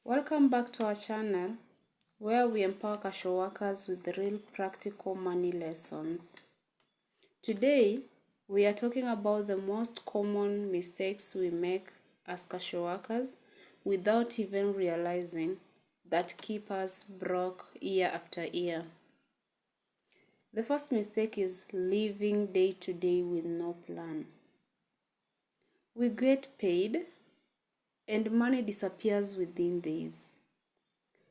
Welcome back to our channel where we empower casual workers with real practical money lessons. Today, we are talking about the most common mistakes we make as casual workers without even realizing that keep us broke year after year. The first mistake is living day to day with no plan. We get paid and money disappears within days.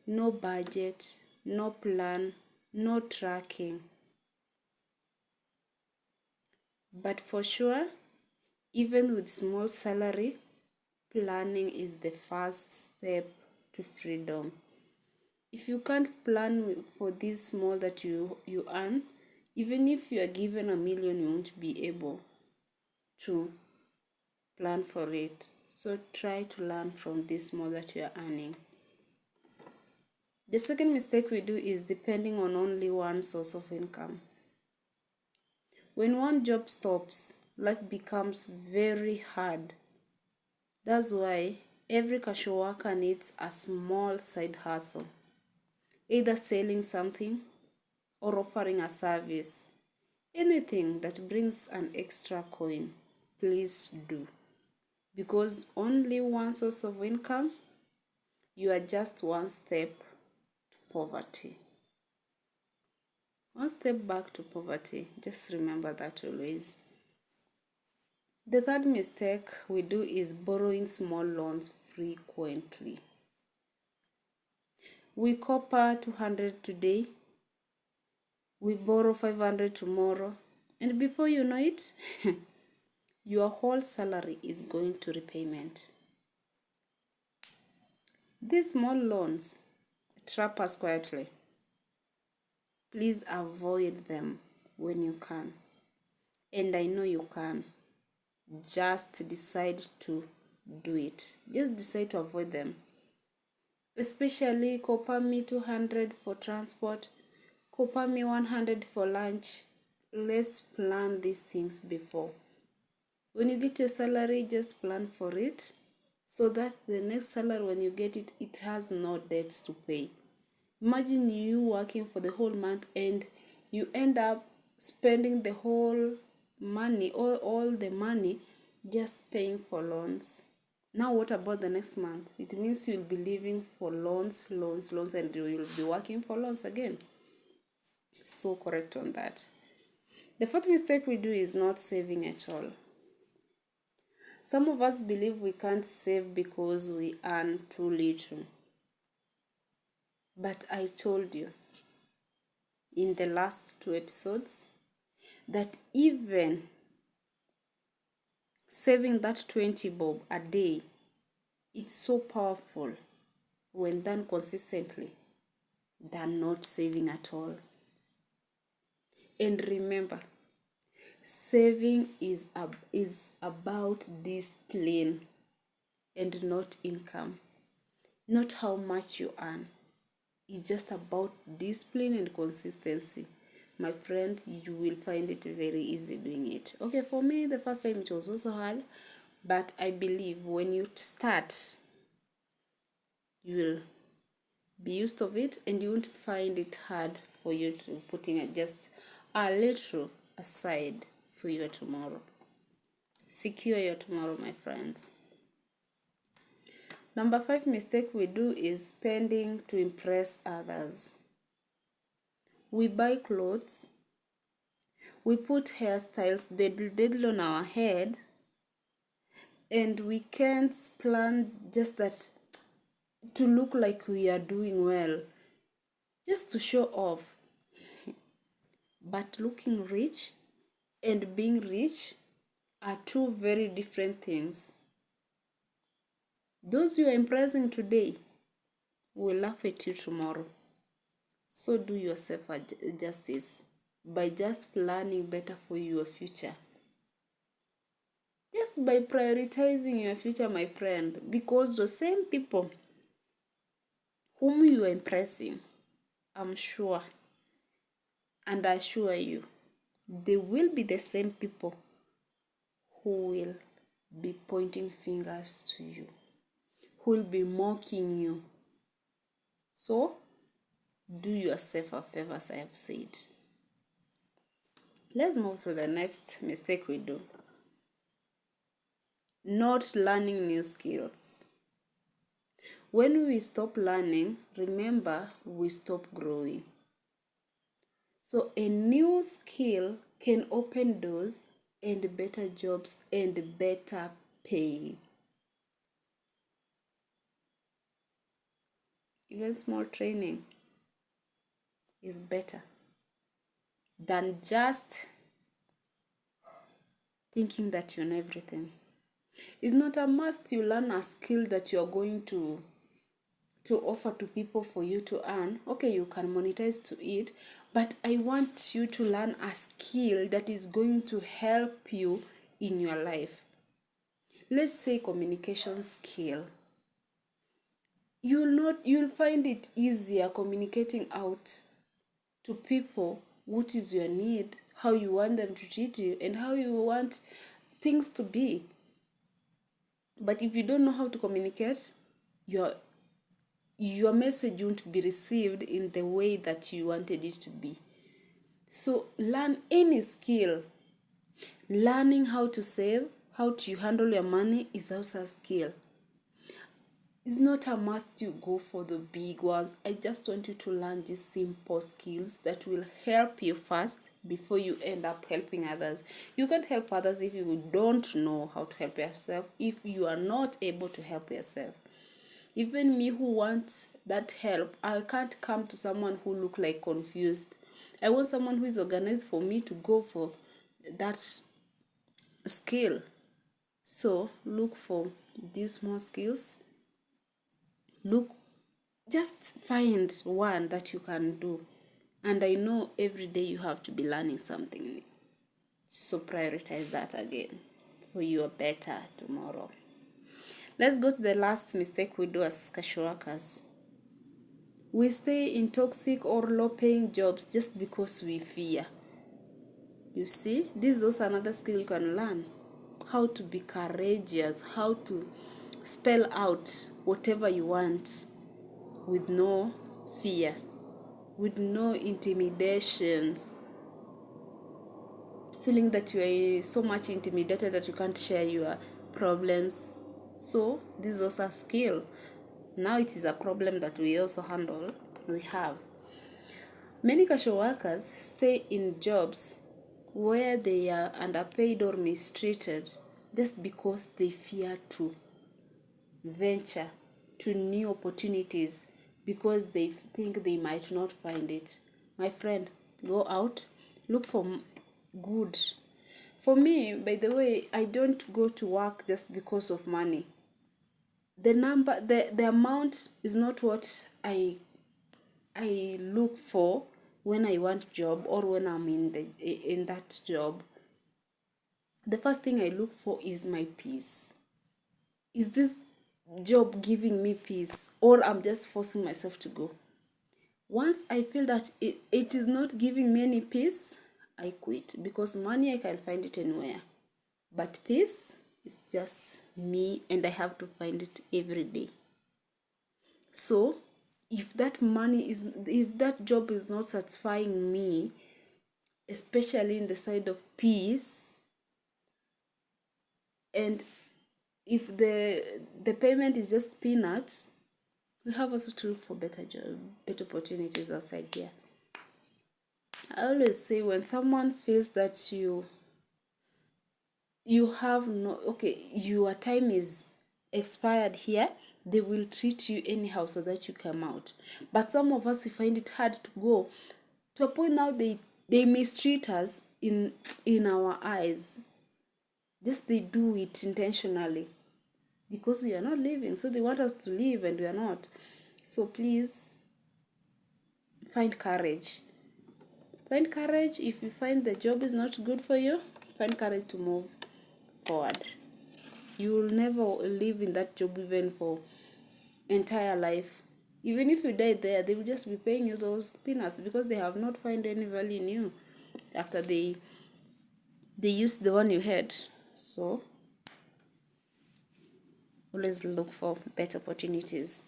No budget, no plan, no tracking. But for sure, even with small salary, planning is the first step to freedom. If you can't plan for this small that you earn, even if you are given $1 million, you won't be able to plan for it. So try to learn from this small that you are earning. The second mistake we do is depending on only one source of income. When one job stops, life becomes very hard. That's why every casual worker needs a small side hustle, either selling something or offering a service. Anything that brings an extra coin, please do. Because only one source of income, you are just one step to poverty. One step back to poverty. Just remember that always. The third mistake we do is borrowing small loans frequently. We copper 200 today, we borrow 500 tomorrow, and before you know it, your whole salary is going to repayment. These small loans trap us quietly. Please avoid them when you can. And I know you can. Just decide to do it. Just decide to avoid them. Especially copper me 200 for transport, copper me 100 for lunch. Let's plan these things before. When you get your salary, just plan for it so that the next salary, when you get it, it has no debts to pay. Imagine you working for the whole month and you end up spending the whole money or all the money just paying for loans. Now what about the next month? It means you'll be living for loans, and you will be working for loans again. So correct on that. The fourth mistake we do is not saving at all. Some of us believe we can't save because we earn too little. But I told you in the last 2 episodes that even saving that 20 bob a day, it's so powerful when done consistently than not saving at all. And remember, saving is about discipline and not income, not how much you earn. It's just about discipline and consistency. My friend, you will find it very easy doing it. Okay, for me, the first time it was also hard, but I believe when you start, you will be used of it and you won't find it hard for you to putting just a little aside for your tomorrow. Secure your tomorrow, my friends. Number 5 mistake we do is spending to impress others. We buy clothes, we put hairstyles dead on our head, and we can't plan just that to look like we are doing well, just to show off. But looking rich and being rich are two very different things. Those you are impressing today will laugh at you tomorrow. So do yourself a justice by just planning better for your future. Just by prioritizing your future, my friend, because the same people whom you are impressing, I'm sure and I assure you, they will be the same people who will be pointing fingers to you, who will be mocking you, So do yourself a favor, as I have said. Let's move to the next mistake we do. Not learning new skills. When we stop learning, remember, we stop growing. So a new skill can open doors and better jobs and better pay. Even small training is better than just thinking that you know everything. It's not a must you learn a skill that you are going to offer to people for you to earn. Okay, you can monetize to it, but I want you to learn a skill that is going to help you in your life. Let's say communication skill. You'll find it easier communicating out to people what is your need, how you want them to treat you, and how you want things to be. But if you don't know how to communicate, your message won't be received in the way that you wanted it to be. So learn any skill. Learning how to save, how to handle your money is also a skill. It's not a must you go for the big ones. I just want you to learn these simple skills that will help you first before you end up helping others. You can't help others if you don't know how to help yourself, if you are not able to help yourself. Even me who wants that help, I can't come to someone who look like confused. I want someone who is organized for me to go for that skill. So look for these small skills. Just find one that you can do. And I know every day you have to be learning something new. So prioritize that again for your better tomorrow. Let's go to the last mistake we do as casual workers. We stay in toxic or low-paying jobs just because we fear. You see, this is also another skill you can learn. How to be courageous, how to spell out whatever you want with no fear, with no intimidations, feeling that you are so much intimidated that you can't share your problems. So this is also a skill. Now it is a problem that we also handle. We have many casual workers stay in jobs where they are underpaid or mistreated just because they fear to venture to new opportunities because they think they might not find it. My friend, go out, look for good. For me, by the way, I don't go to work just because of money. The amount is not what I look for when I want job or when I'm in that job. The first thing I look for is my peace. Is this job giving me peace, or I'm just forcing myself to go? Once I feel that it is not giving me any peace, I quit, because money I can find it anywhere. But peace is just me, and I have to find it every day. So if that job is not satisfying me, especially in the side of peace, and if the payment is just peanuts, we have also to look for better opportunities outside here. I always say, when someone feels that you have your time is expired here, they will treat you anyhow so that you come out. But some of us, we find it hard to go to a point now they mistreat us in our eyes. Just they do it intentionally because we are not living, so they want us to live and we are not. So please find courage. Find courage. If you find the job is not good for you, find courage to move forward. You will never live in that job even for entire life. Even if you die there, they will just be paying you those peanuts because they have not found any value in you after they use the one you had. So always look for better opportunities.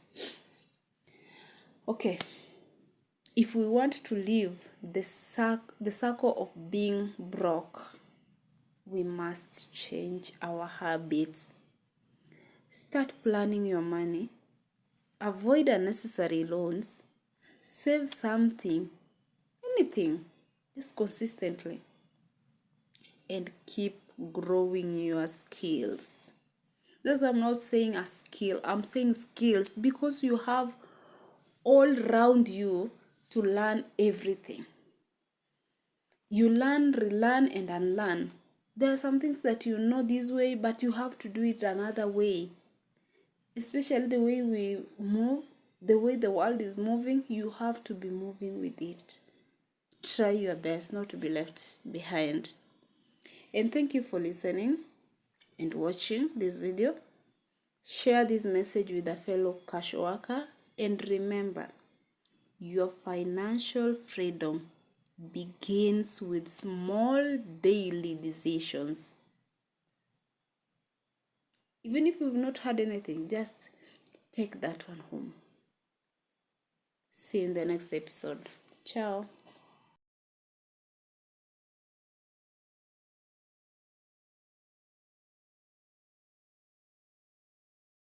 Okay, if we want to leave the circle of being broke, we must change our habits. Start planning your money. Avoid unnecessary loans. Save something, anything, just consistently. And keep growing your skills. That's why I'm not saying a skill, I'm saying skills, because you have all around you to learn everything. You learn, relearn, and unlearn. There are some things that you know this way, but you have to do it another way. Especially the way we move, the way the world is moving, you have to be moving with it. Try your best not to be left behind. And thank you for listening and watching this video. Share this message with a fellow cash worker, and remember, your financial freedom begins with small daily decisions. Even if you've not had anything, just take that one home. See you in the next episode. Ciao.